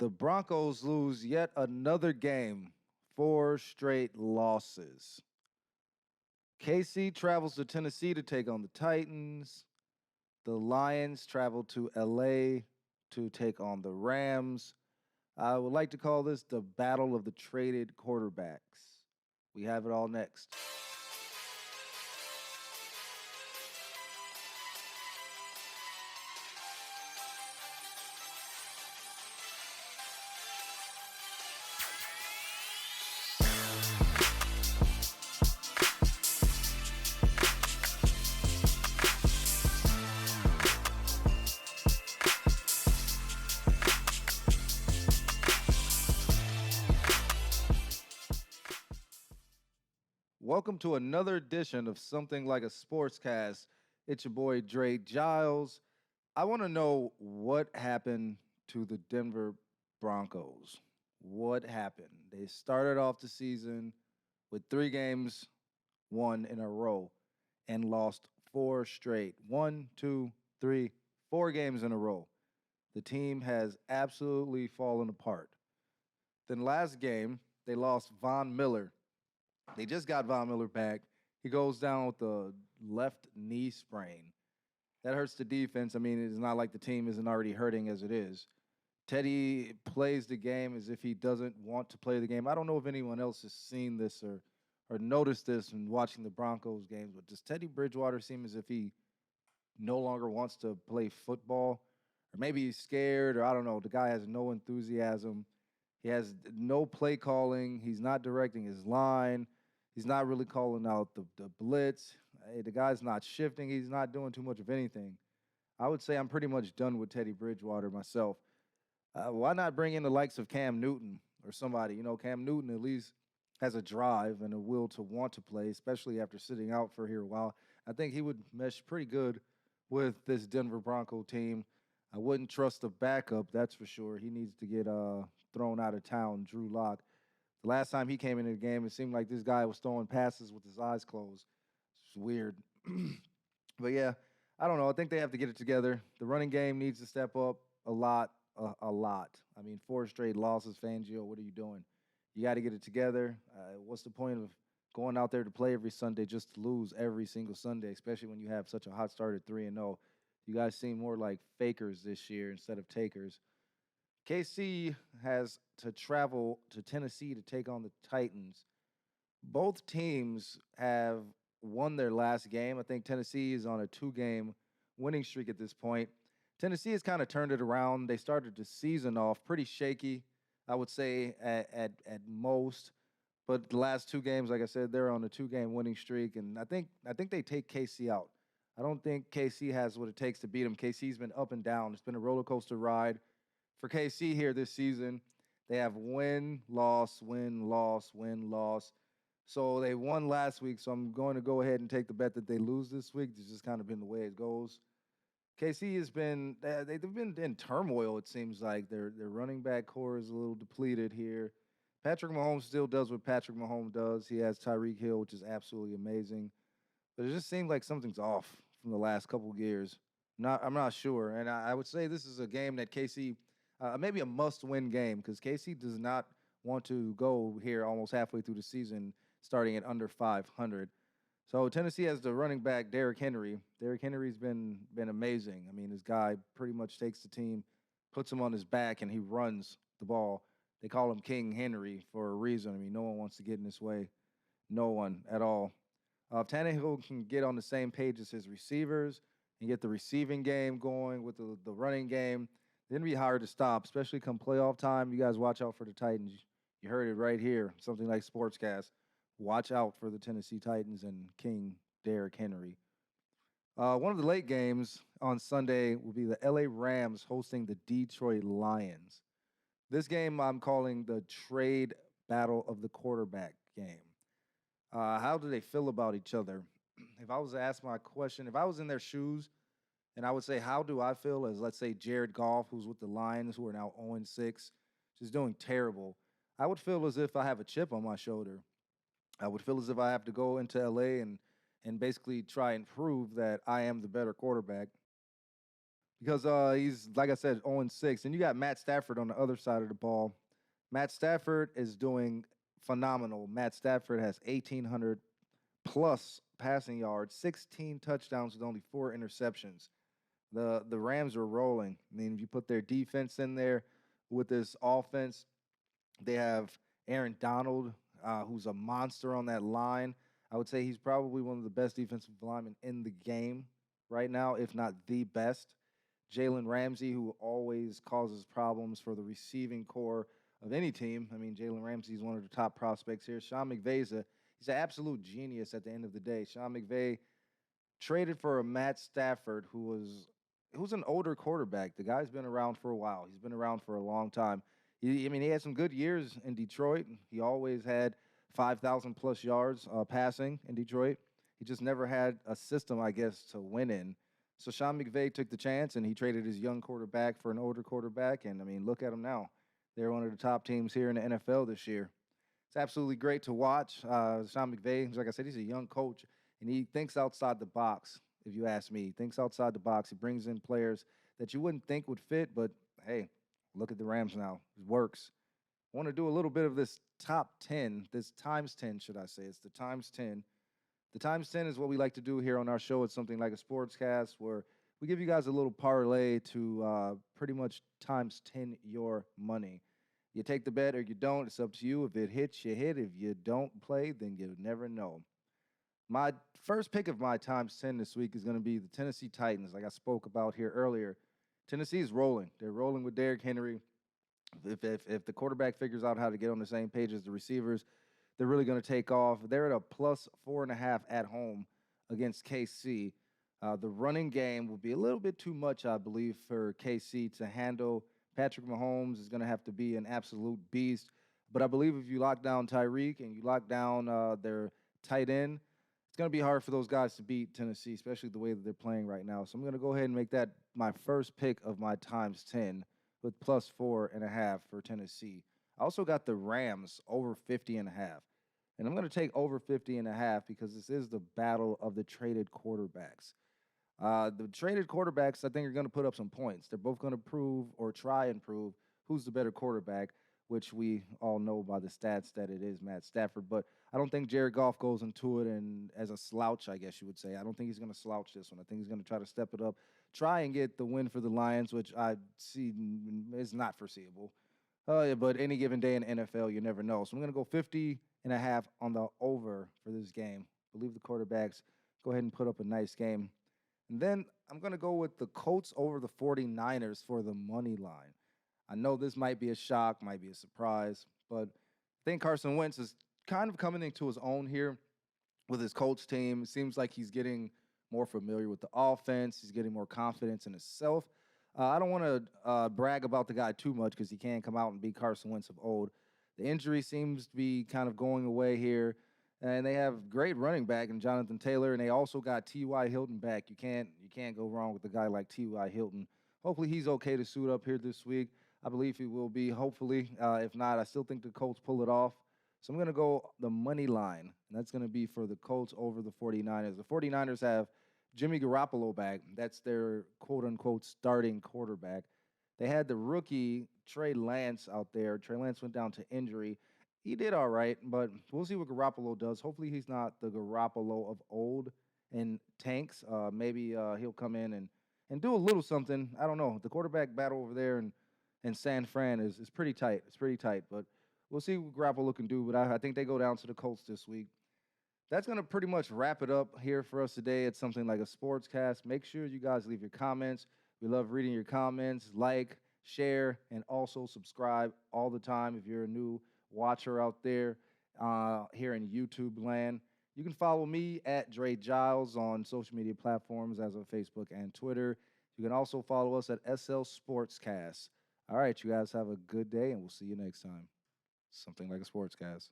The Broncos lose yet another game, four straight losses. KC travels to Tennessee to take on the Titans. The Lions travel to LA to take on the Rams. I would like to call this the Battle of the Traded Quarterbacks. We have it all next. Welcome to another edition of Something Like a Sportscast. It's your boy Dre Giles. I want to know what happened to the Denver Broncos. What happened? They started off the season with 3 games won in a row and lost four straight. 4 games in a row. The team has absolutely fallen apart. Then last game, they lost Von Miller. They just got Von Miller back. He goes down with a left knee sprain. That hurts the defense. I mean, it's not like the team isn't already hurting as it is. Teddy plays the game as if he doesn't want to play the game. I don't know if anyone else has seen this or noticed this in watching the Broncos games, but does Teddy Bridgewater seem as if he no longer wants to play football? Or maybe he's scared, or I don't know. The guy has no enthusiasm. He has no play calling. He's not directing his line. He's not really calling out the blitz. Hey, the guy's not shifting. He's not doing too much of anything. I would say I'm pretty much done with Teddy Bridgewater myself. Why not bring in the likes of Cam Newton or somebody? Cam Newton at least has a drive and a will to want to play, especially after sitting out for here a while. I think he would mesh pretty good with this Denver Bronco team. I wouldn't trust the backup, that's for sure. He needs to get thrown out of town, Drew Lock. The last time he came into the game, it seemed like this guy was throwing passes with his eyes closed. It's weird. But yeah, I don't know. I think they have to get it together. The running game needs to step up a lot, a lot. I mean, 4 straight losses, Fangio. What are you doing? You got to get it together. What's the point of going out there to play every Sunday just to lose every single Sunday, especially when you have such a hot start at 3-0? You guys seem more like fakers this year instead of takers. KC has to travel to Tennessee to take on the Titans. Both teams have won their last game. I think Tennessee is on a 2-game winning streak at this point. Tennessee has kind of turned it around. They started the season off pretty shaky, I would say, at most. But the last 2 games, like I said, they're on a 2-game winning streak, and I think they take KC out. I don't think KC has what it takes to beat them. KC's been up and down. It's been a roller coaster ride for KC here this season. They have win, loss, win, loss, win, loss. So they won last week, so I'm going to go ahead and take the bet that they lose this week. It's just kind of been the way it goes. KC has been they've been in turmoil. It seems like their running back core is a little depleted here. Patrick Mahomes still does what Patrick Mahomes does. He has Tyreek Hill, which is absolutely amazing. But it just seems like something's off from the last couple of years. I'm not sure, and I would say this is a game that KC maybe a must-win game because KC does not want to go here almost halfway through the season starting at under 500. So Tennessee has the running back Derrick Henry. Derrick Henry's been amazing. I mean, this guy pretty much takes the team, puts him on his back, and he runs the ball. They call him King Henry for a reason. I mean, no one wants to get in his way. No one at all. If Tannehill can get on the same page as his receivers and get the receiving game going with the running game, then it'd be hard to stop, especially come playoff time. You guys watch out for the Titans. You heard it right here, something like Sportscast. Watch out for the Tennessee Titans and King Derrick Henry. One of the late games on Sunday will be the LA Rams hosting the Detroit Lions. This game I'm calling the trade battle of the quarterback game. How do they feel about each other? If I was to ask my question, if I was in their shoes, and I would say, how do I feel as, let's say, Jared Goff, who's with the Lions, who are now 0-6, just doing terrible. I would feel as if I have a chip on my shoulder. I would feel as if I have to go into LA and basically try and prove that I am the better quarterback. because he's, like I said, 0-6. And you got Matt Stafford on the other side of the ball. Matt Stafford is doing phenomenal. Matt Stafford has 1,800 plus passing yards, 16 touchdowns with only 4 interceptions. The Rams are rolling. I mean, if you put their defense in there with this offense, they have Aaron Donald, who's a monster on that line. I would say he's probably one of the best defensive linemen in the game right now, if not the best. Jalen Ramsey, who always causes problems for the receiving core of any team. I mean, Jalen Ramsey is one of the top prospects here. Sean McVay's he's an absolute genius at the end of the day. Sean McVay traded for a Matt Stafford who's an older quarterback. The guy's been around for a while. He's been around for a long time. I mean, he had some good years in Detroit. He always had 5,000 plus yards passing in Detroit. He just never had a system, I guess, to win in. So Sean McVay took the chance and he traded his young quarterback for an older quarterback. And I mean, look at him now. They're one of the top teams here in the NFL this year. It's absolutely great to watch. Sean McVay, like I said, he's a young coach and he thinks outside the box. If you ask me, he thinks outside the box. He brings in players that you wouldn't think would fit, but hey, look at the Rams now. It works. I want to do a little bit of this top 10, this times 10, should I say. It's the times 10. The times 10 is what we like to do here on our show. It's something like a sportscast where we give you guys a little parlay to pretty much times 10 your money. You take the bet or you don't. It's up to you. If it hits, you hit. If you don't play, then you never know. My first pick of my times 10 this week is going to be the Tennessee Titans, like I spoke about here earlier. Tennessee is rolling. They're rolling with Derrick Henry. If the quarterback figures out how to get on the same page as the receivers, they're really going to take off. They're at a plus 4.5 at home against KC. The running game will be a little bit too much, I believe, for KC to handle. Patrick Mahomes is going to have to be an absolute beast. But I believe if you lock down Tyreek and you lock down their tight end, it's going to be hard for those guys to beat Tennessee, especially the way that they're playing right now. So I'm going to go ahead and make that my first pick of my times 10 with plus 4.5 for Tennessee. I also got the Rams over 50.5. And I'm going to take over 50.5 because this is the battle of the traded quarterbacks. The traded quarterbacks, I think, are going to put up some points. They're both going to prove or try and prove who's the better quarterback, which we all know by the stats that it is Matt Stafford. But I don't think Jared Goff goes into it and as a slouch, I guess you would say. I don't think he's going to slouch this one. I think he's going to try to step it up, try and get the win for the Lions, which I see is not foreseeable. Yeah, but any given day in the NFL, you never know. So I'm going to go 50.5 on the over for this game. I believe the quarterbacks go ahead and put up a nice game. And then I'm going to go with the Colts over the 49ers for the money line. I know this might be a shock, might be a surprise, but I think Carson Wentz is kind of coming into his own here with his Colts team. It seems like he's getting more familiar with the offense. He's getting more confidence in himself. I don't want to brag about the guy too much because he can't come out and be Carson Wentz of old. The injury seems to be kind of going away here. And they have great running back in Jonathan Taylor, and they also got T.Y. Hilton back. You can't go wrong with a guy like T.Y. Hilton. Hopefully he's okay to suit up here this week. I believe he will be, hopefully. If not, I still think the Colts pull it off. So I'm going to go the money line, and that's going to be for the Colts over the 49ers. The 49ers have Jimmy Garoppolo back. That's their quote-unquote starting quarterback. They had the rookie Trey Lance out there. Trey Lance went down to injury. He did all right, but we'll see what Garoppolo does. Hopefully he's not the Garoppolo of old and tanks. Maybe he'll come in and do a little something. I don't know. The quarterback battle over there in San Fran is pretty tight. It's pretty tight, but we'll see what Garoppolo can do. But I think they go down to the Colts this week. That's going to pretty much wrap it up here for us today. It's something like a sportscast. Make sure you guys leave your comments. We love reading your comments. Like, share, and also subscribe all the time if you're a new watcher out there here in YouTube land. You can follow me at Dre Giles on social media platforms as of Facebook and Twitter. You can also follow us at SL Sportscast. All right, you guys have a good day, and we'll see you next time. Something like a sportscast.